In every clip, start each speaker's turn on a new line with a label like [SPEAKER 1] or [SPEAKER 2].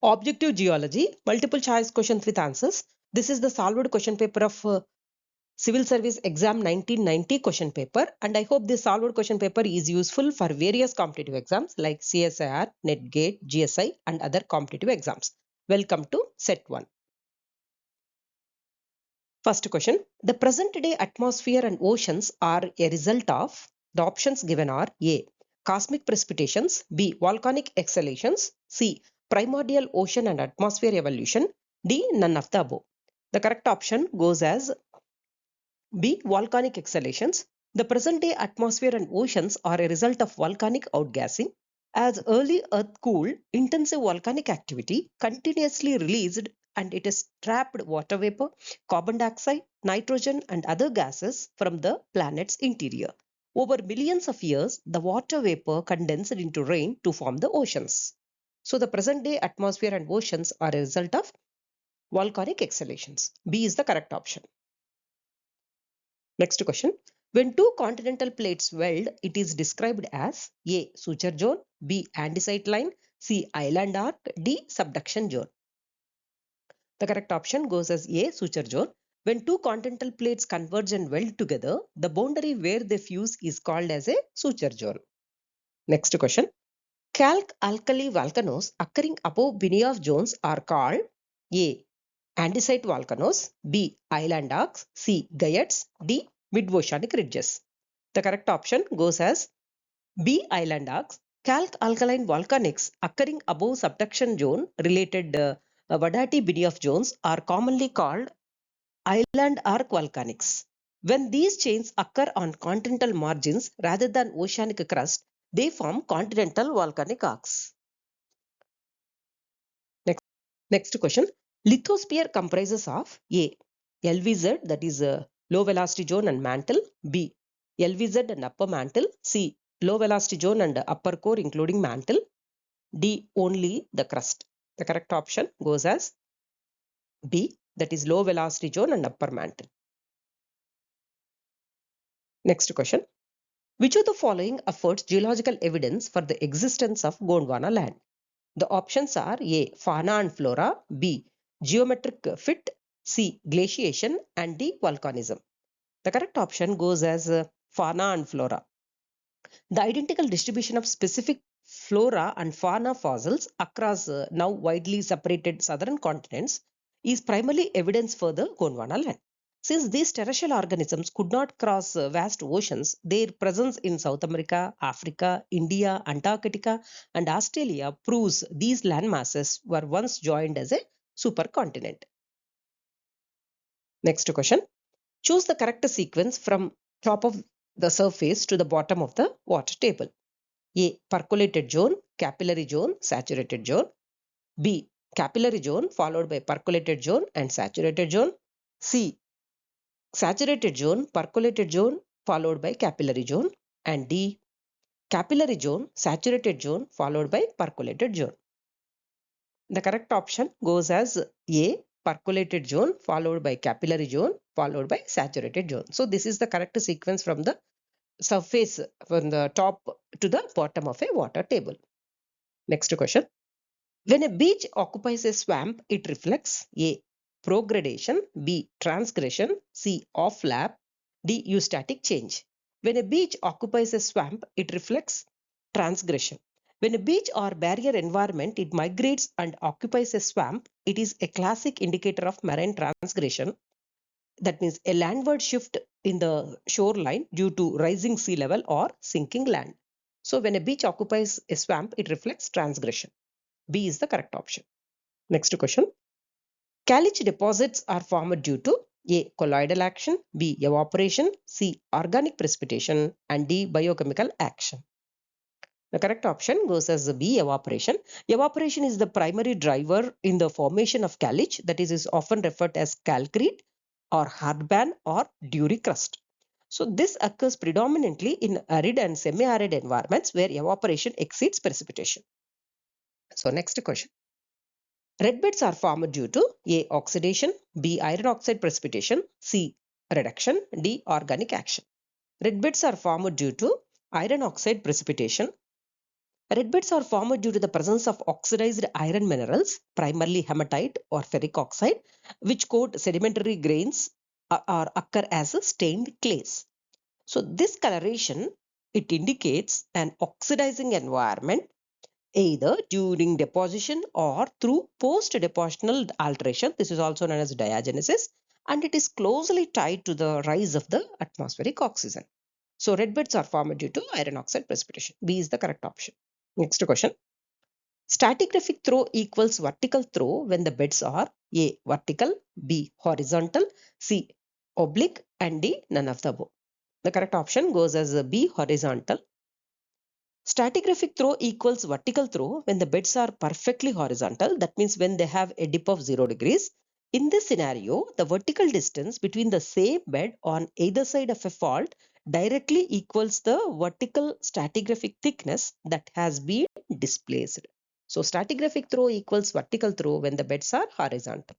[SPEAKER 1] Objective Geology, multiple choice questions with answers. This is the solved question paper of Civil Service Exam 1990 question paper, and I hope this solved question paper is useful for various competitive exams like CSIR, NETGATE, GSI and other competitive exams. Welcome to Set 1. First question. The present day atmosphere and oceans are a result of, the options given are A. Cosmic precipitations, B. Volcanic exhalations, C. Primordial ocean and atmosphere evolution, D. None of the above. The correct option goes as B. Volcanic exhalations. The present day atmosphere and oceans are a result of volcanic outgassing. As early Earth cooled, intensive volcanic activity continuously released and it has trapped water vapor, carbon dioxide, nitrogen and other gases from the planet's interior. Over millions of years, the water vapor condensed into rain to form the oceans. So the present day atmosphere and oceans are a result of volcanic exhalations. B is the correct option. Next question. When two continental plates weld, it is described as A. Suture zone, B. Andesite line, C. Island arc, D. Subduction zone. The correct option goes as A. Suture zone. When two continental plates converge and weld together, the boundary where they fuse is called as a suture zone. Next question. Calc-alkali volcanoes occurring above Benioff zones are called A. Andesite volcanoes, B. Island arcs, C. Guyets, D. Mid-oceanic ridges. The correct option goes as B. Island arcs. Calc-alkaline volcanics occurring above subduction zone related Wadati-Benioff zones are commonly called island arc volcanics. When these chains occur on continental margins rather than oceanic crust, they form continental volcanic arcs. Next question. Lithosphere comprises of A. LVZ, that is a low velocity zone and mantle, B. LVZ and upper mantle, C. Low velocity zone and upper core including mantle, D. Only the crust. The correct option goes as B, that is low velocity zone and upper mantle. Next question. Which of the following affords geological evidence for the existence of Gondwana land? The options are A. Fauna and flora, B. Geometric fit, C. Glaciation and D. Volcanism. The correct option goes as fauna and flora. The identical distribution of specific flora and fauna fossils across now widely separated southern continents is primarily evidence for the Gondwana land. Since these terrestrial organisms could not cross vast oceans, their presence in South America, Africa, India, Antarctica, and Australia proves these land masses were once joined as a supercontinent. Next question. Choose the correct sequence from top of the surface to the bottom of the water table. A. Percolated zone, capillary zone, saturated zone. B. Capillary zone followed by percolated zone and saturated zone. C. Saturated zone, percolated zone followed by capillary zone. And D. Capillary zone, saturated zone followed by percolated zone. The correct option goes as A. Percolated zone followed by capillary zone followed by saturated zone. So this is the correct sequence from the surface, from the top to the bottom of a water table. Next question. When a beach occupies a swamp, it reflects A. Progradation, B. Transgression, C. Offlap, D. Eustatic change. When a beach occupies a swamp, it reflects transgression. When a beach or barrier environment it migrates and occupies a swamp, it is a classic indicator of marine transgression. That means a landward shift in the shoreline due to rising sea level or sinking land. So when a beach occupies a swamp, it reflects transgression. B is the correct option. Next question. Caliche deposits are formed due to A. Colloidal action, B. Evaporation, C. Organic precipitation, and D. Biochemical action. The correct option goes as B. Evaporation. Evaporation is the primary driver in the formation of caliche, that is often referred as calcrete or hardban or dewey crust. So this occurs predominantly in arid and semi-arid environments where evaporation exceeds precipitation. So next question. Red beds are formed due to A. Oxidation, B. Iron oxide precipitation, C. Reduction, D. Organic action. Red beds are formed due to iron oxide precipitation. Red beds are formed due to the presence of oxidized iron minerals, primarily hematite or ferric oxide, which coat sedimentary grains or occur as stained clays. So this coloration, it indicates an oxidizing environment either during deposition or through post-depositional alteration. This is also known as diagenesis, and it is closely tied to the rise of the atmospheric oxygen. So red beds are formed due to iron oxide precipitation. B is the correct option. Next question. Stratigraphic throw equals vertical throw when the beds are A. Vertical, B. Horizontal, C. Oblique, and D. None of the above. The correct option goes as B. Horizontal. Stratigraphic throw equals vertical throw when the beds are perfectly horizontal. That means when they have a dip of 0 degrees. In this scenario, the vertical distance between the same bed on either side of a fault directly equals the vertical stratigraphic thickness that has been displaced. So stratigraphic throw equals vertical throw when the beds are horizontal.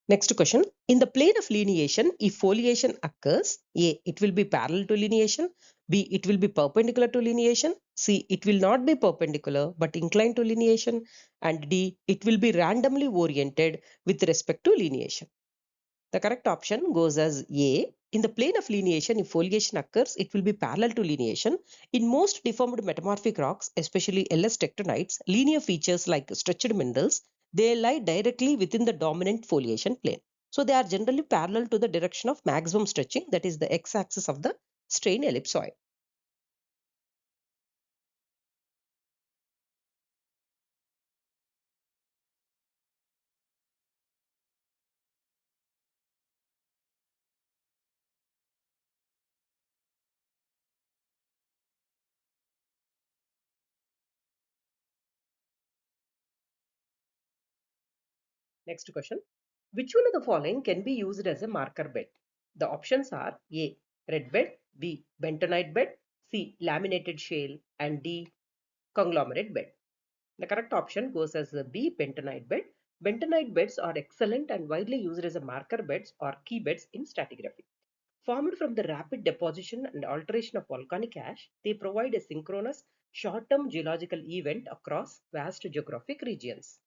[SPEAKER 1] Next question. In the plane of lineation, if foliation occurs, A. It will be parallel to lineation. B. It will be perpendicular to lineation. C. It will not be perpendicular but inclined to lineation. And D. It will be randomly oriented with respect to lineation. The correct option goes as A. In the plane of lineation, if foliation occurs, it will be parallel to lineation. In most deformed metamorphic rocks, especially LS tectonites, linear features like stretched minerals, they lie directly within the dominant foliation plane. So they are generally parallel to the direction of maximum stretching, that is the x-axis of the strain ellipsoid. Next question. Which one of the following can be used as a marker bed? The options are A. Red bed, B. Bentonite bed, C. Laminated shale, and D. Conglomerate bed. The correct option goes as B. Bentonite bed. Bentonite beds are excellent and widely used as a marker beds or key beds in stratigraphy. Formed from the rapid deposition and alteration of volcanic ash, they provide a synchronous short-term geological event across vast geographic regions.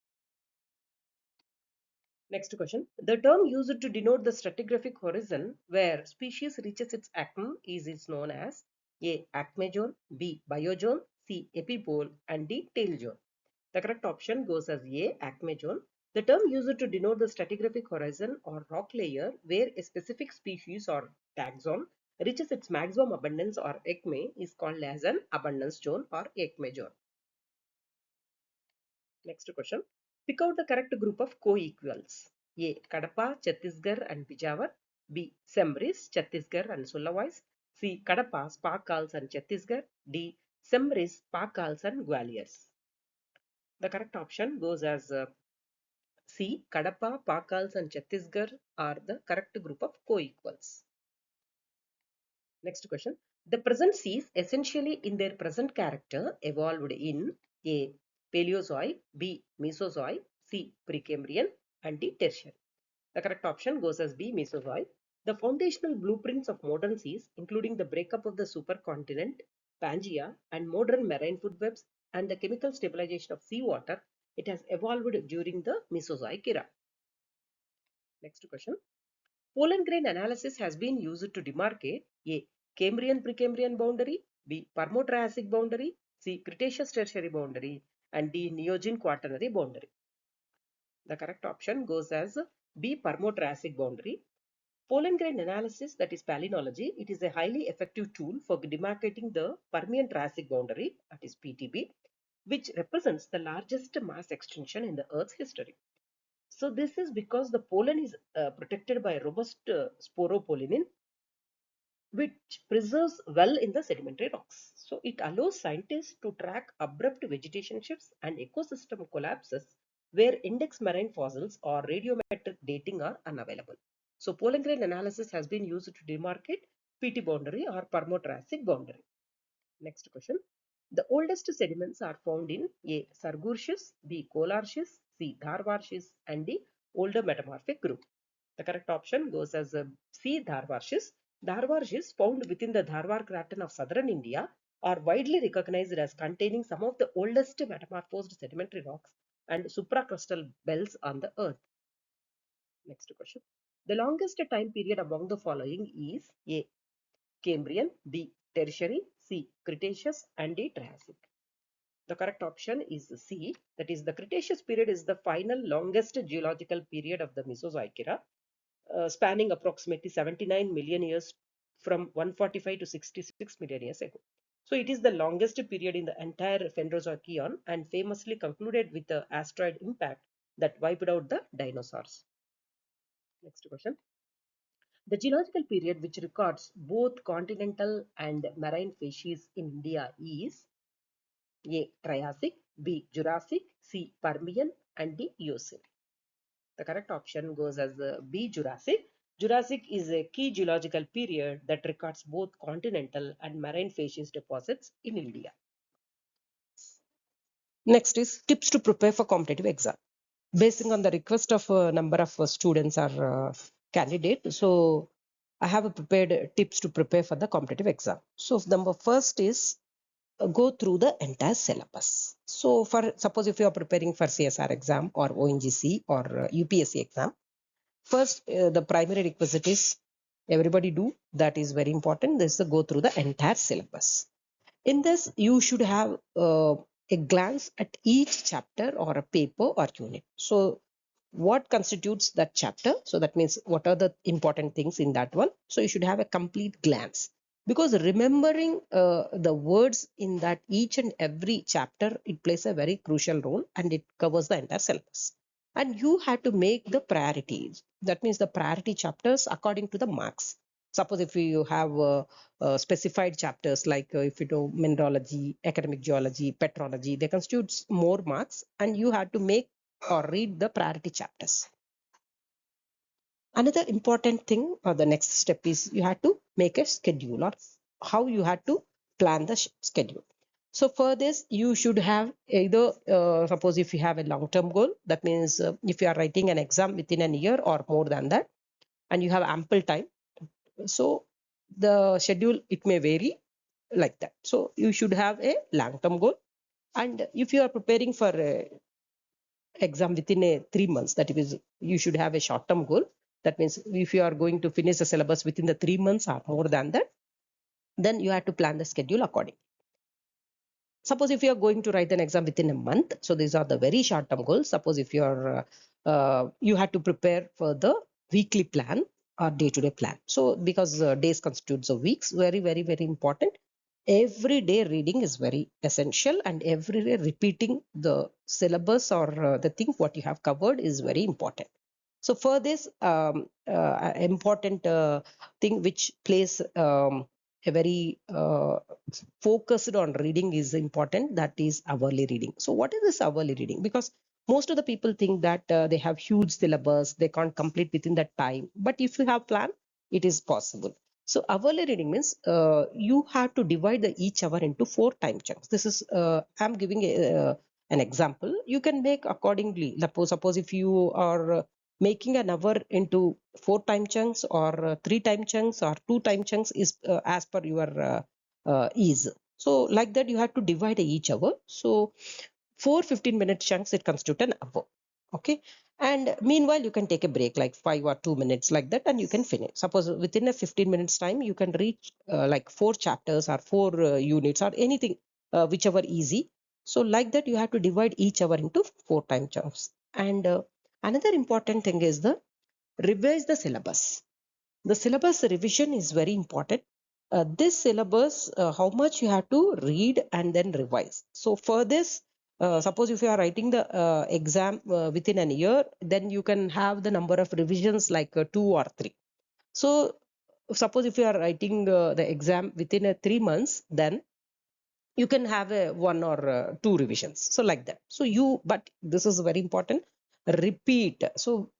[SPEAKER 1] Next question. The term used to denote the stratigraphic horizon where species reaches its acme is known as A. Acme zone, B. Biozone, C. Epipole, and D. Tail zone. The correct option goes as A. Acme zone. The term used to denote the stratigraphic horizon or rock layer where a specific species or taxon reaches its maximum abundance or acme is called as an abundance zone or acme zone. Next question. Pick out the correct group of co-equals. A. Kadapa, Chhattisgarh and Pijawar. B. Semris, Chhattisgarh and Sulawais. C. Kadapa, Pakals and Chhattisgarh. D. Semris, Pakals and Gwaliors. The correct option goes as C. Kadapa, Pakals and Chhattisgarh are the correct group of co-equals. Next question. The present seas essentially in their present character evolved in A. Paleozoic, B. Mesozoic, C. Precambrian, and D. Tertiary. The correct option goes as B. Mesozoic. The foundational blueprints of modern seas, including the breakup of the supercontinent, Pangea, and modern marine food webs, and the chemical stabilization of seawater, it has evolved during the Mesozoic era. Next question. Pollen grain analysis has been used to demarcate A. Cambrian-Precambrian boundary, B. Permo-Triassic boundary, C. Cretaceous-Tertiary boundary, and D. Neogene-Quaternary boundary. The correct option goes as B. Permo-Triassic boundary. Pollen grain analysis, that is palynology, it is a highly effective tool for demarcating the Permian-Triassic boundary, that is PTB, which represents the largest mass extinction in the Earth's history. So this is because the pollen is protected by robust sporopollenin, which preserves well in the sedimentary rocks. So it allows scientists to track abrupt vegetation shifts and ecosystem collapses where index marine fossils or radiometric dating are unavailable. So pollen grain analysis has been used to demarcate PT boundary or Permo-Triassic boundary. Next question. The oldest sediments are found in A. Sargurtius, B. Colartius, C. Dharvartius, and D. Older metamorphic group. The correct option goes as C. Dharvartius. Dharvartius, found within the Dharwar craton of southern India, are widely recognized as containing some of the oldest metamorphosed sedimentary rocks and supracrustal belts on the Earth. Next question. The longest time period among the following is A. Cambrian, B. Tertiary, C. Cretaceous, and D. Triassic. The correct option is C. That is, the Cretaceous period is the final longest geological period of the Mesozoic era, spanning approximately 79 million years from 145 to 66 million years ago. So it is the longest period in the entire Phanerozoic eon and famously concluded with the asteroid impact that wiped out the dinosaurs. Next question. The geological period which records both continental and marine species in India is A. Triassic, B. Jurassic, C. Permian, and D. Eocene. The correct option goes as B. Jurassic. Jurassic is a key geological period that records both continental and marine facies deposits in India. Next is tips to prepare for competitive exam. Basing on the request of a number of students or candidates, so I have prepared tips to prepare for the competitive exam. So number first is go through the entire syllabus. So for suppose if you are preparing for CSR exam or ONGC or UPSC exam, first the primary requisite is everybody do, that is very important. This is to go through the entire syllabus. In this, you should have a glance at each chapter or a paper or unit. So what constitutes that chapter? So that means what are the important things in that one? So you should have a complete glance, because remembering the words in that each and every chapter, it plays a very crucial role and it covers the entire syllabus. And you have to make the priorities. That means the priority chapters according to the marks. Suppose if you have specified chapters like if you do mineralogy, academic geology, petrology, they constitute more marks and you have to make or read the priority chapters. Another important thing or the next step is you have to make a schedule, or how you have to plan the schedule. So for this, you should have either, suppose if you have a long-term goal, that means if you are writing an exam within a year or more than that, and you have ample time, so the schedule, it may vary like that. So you should have a long-term goal. And if you are preparing for exam within a 3 months, that is, you should have a short-term goal. That means if you are going to finish the syllabus within the 3 months or more than that, then you have to plan the schedule accordingly. Suppose if you are going to write an exam within a month, so these are the very short-term goals. Suppose if you are you have to prepare for the weekly plan or day-to-day plan. So because days constitutes of weeks, very important. Every day reading is very essential, and every day repeating the syllabus or the thing what you have covered is very important. So for this important thing which plays a very focused on reading is important, that is hourly reading. So what is this hourly reading? Because most of the people think that they have huge syllabus, they can't complete within that time. But if you have plan, it is possible. So hourly reading means you have to divide the each hour into 4 time chunks. This is I'm giving an example. You can make accordingly. Suppose if you are making an hour into 4 time chunks or 3 time chunks or 2 time chunks is as per your ease. So like that you have to divide each hour. So 4 15-minute chunks, it constitutes an hour. Okay. And meanwhile, you can take a break like 5 or 2 minutes like that, and you can finish. Suppose within a 15 minutes time, you can reach like 4 chapters or 4 units or anything, whichever easy. So like that, you have to divide each hour into 4 time chunks. And another important thing is the revise the syllabus. The syllabus revision is very important. This syllabus, how much you have to read and then revise. So for this, suppose if you are writing the exam within a year, then you can have the number of revisions like 2 or 3. So suppose if you are writing the exam within a 3 months, then you can have a 1 or 2 revisions. So like that. So but this is very important. Repeat. So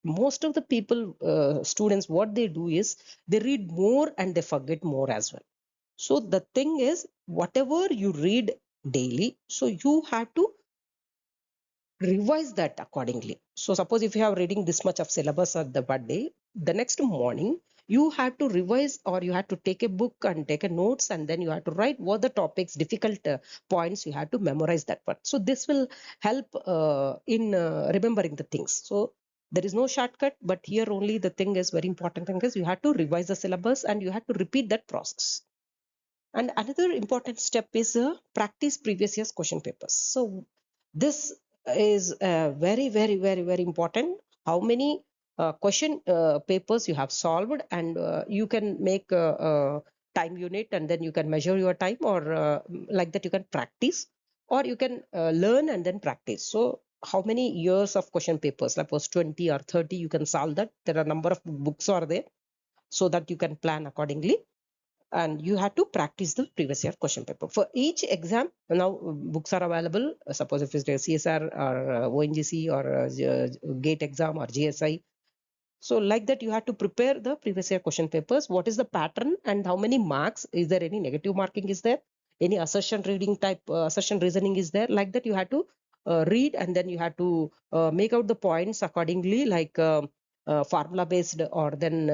[SPEAKER 1] most of the people, students, what they do is they read more and they forget more as well. So the thing is, whatever you read daily, so you have to revise that accordingly. So suppose if you have reading this much of syllabus at the per day, the next morning you had to revise, or you had to take a book and take a notes, and then you had to write what the topics, difficult points, you had to memorize that part. So this will help in remembering the things. So there is no shortcut, but here only the thing is very important thing is you have to revise the syllabus and you have to repeat that process. And another important step is practice previous year's question papers. So this is very important. How many question papers you have solved, and you can make a time unit, and then you can measure your time, or like that you can practice, or you can learn and then practice. So how many years of question papers, suppose 20 or 30, you can solve that. There are a number of books are there, so that you can plan accordingly. And you have to practice the previous year question paper. For each exam, now books are available. Suppose if it's a CSR or ONGC or GATE exam or GSI. So like that, you have to prepare the previous year question papers. What is the pattern and how many marks? Is there any negative marking? Is there any assertion reading type, assertion reasoning is there? Like that, you have to read, and then you have to make out the points accordingly, like formula based, or then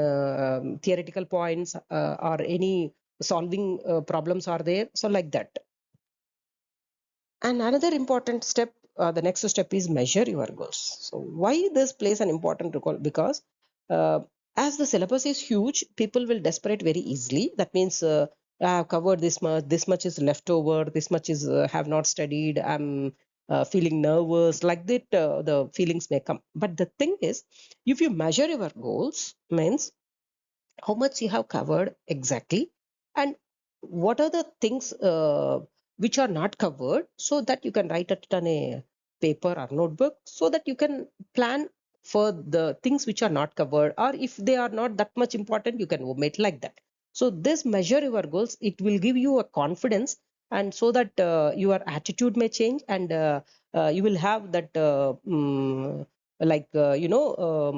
[SPEAKER 1] theoretical points, or any solving problems are there. So like that. And another important step, the next step is measure your goals. So why this plays an important role? Because as the syllabus is huge, people will desperate very easily. That means I have covered this much is left over, this much is have not studied, I'm feeling nervous, like that the feelings may come. But the thing is, if you measure your goals, means how much you have covered exactly, and what are the things which are not covered, so that you can write it on a paper or notebook, so that you can plan for the things which are not covered, or if they are not that much important, you can omit, like that. So this measure your goals, it will give you a confidence, and so that your attitude may change, and you will have that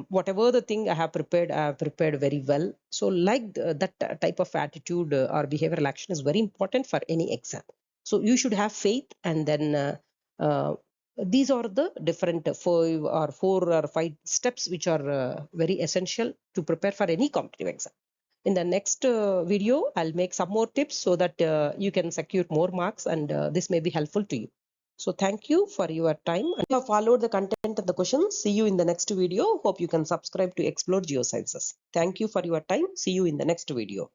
[SPEAKER 1] whatever the thing I have prepared very well. So like that type of attitude or behavioral action is very important for any exam. So you should have faith, and then these are the different 4 or 5 steps which are very essential to prepare for any competitive exam. In the next video, I'll make some more tips so that you can secure more marks, and this may be helpful to you. So thank you for your time. And you have followed the content of the questions. See you in the next video. Hope you can subscribe to Explore Geosciences. Thank you for your time. See you in the next video.